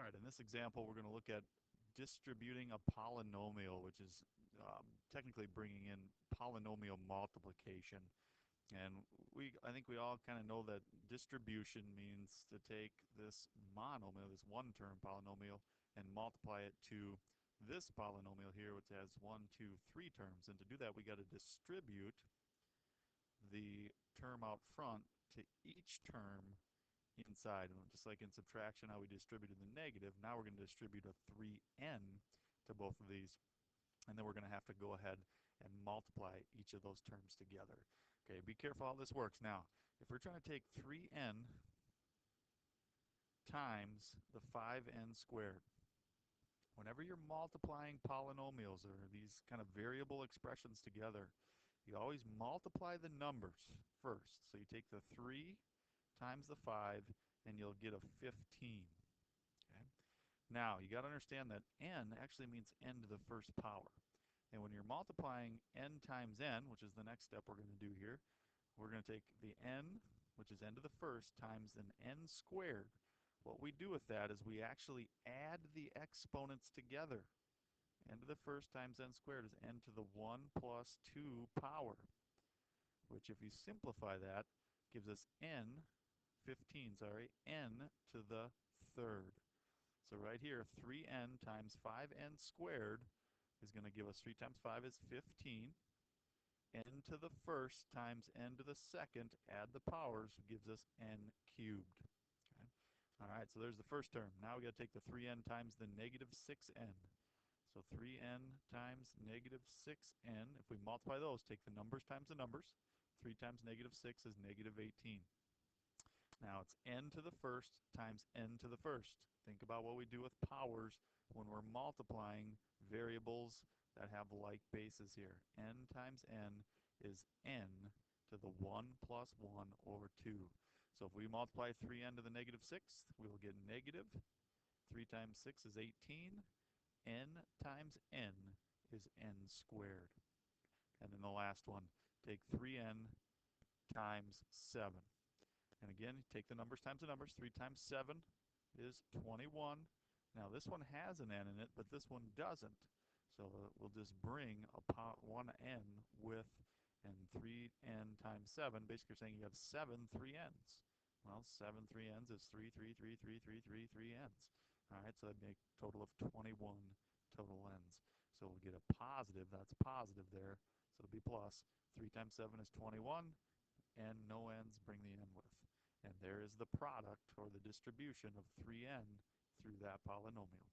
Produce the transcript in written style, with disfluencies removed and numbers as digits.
right, in this example, we're going to look at distributing a polynomial, which is technically bringing in polynomial multiplication. And I think we all kind of know that distribution means to take this monomial, this one-term polynomial, and multiply it to this polynomial here, which has 1, 2, 3 terms. And to do that, we got to distribute the term out front to each term inside. And just like in subtraction, how we distributed the negative, now we're going to distribute a 3n to both of these. And then we're going to have to go ahead and multiply each of those terms together. Okay, be careful how this works. Now, if we're trying to take 3n times the 5n squared, whenever you're multiplying polynomials or these kind of variable expressions together, you always multiply the numbers first. So you take the 3 times the 5, and you'll get a 15. Okay? Now, you got to understand that n actually means n to the first power. And when you're multiplying n times n, which is the next step we're going to do here, we're going to take the n, which is n to the first, times an n squared. What we do with that is we actually add the exponents together. N to the first times n squared is n to the 1 plus 2 power, which if you simplify that, gives us n, 15, sorry, n to the third. So right here, 3n times 5n squared is going to give us 3 times 5 is 15. N to the first times n to the second, add the powers, gives us n cubed. Okay? All right, so there's the first term. Now we got to take the 3n times the negative 6n. So 3n times negative 6n. If we multiply those, take the numbers times the numbers. 3 times negative 6 is negative 18. Now it's n to the first times n to the first. Think about what we do with powers when we're multiplying variables that have like bases here. N times n is n to the 1 plus 1 over 2. So if we multiply 3n to the negative 6th, we will get negative. 3 times 6 is 18. N times n is n squared. And then the last one, take 3n times 7. And again, take the numbers times the numbers. 3 times 7 is 21. Now this one has an n in it, but this one doesn't. So we'll just bring one n with, and 3n times 7, basically saying you have 7 3n's. Well, 7 3n's is 3, 3, 3, 3, 3, 3, 3n's. All right, so that'd make a total of 21 total n's. So we'll get a positive, that's positive there, so it'll be plus. 3 times 7 is 21, and no n's, bring the n with. And there is the product, or the distribution of 3n through that polynomial.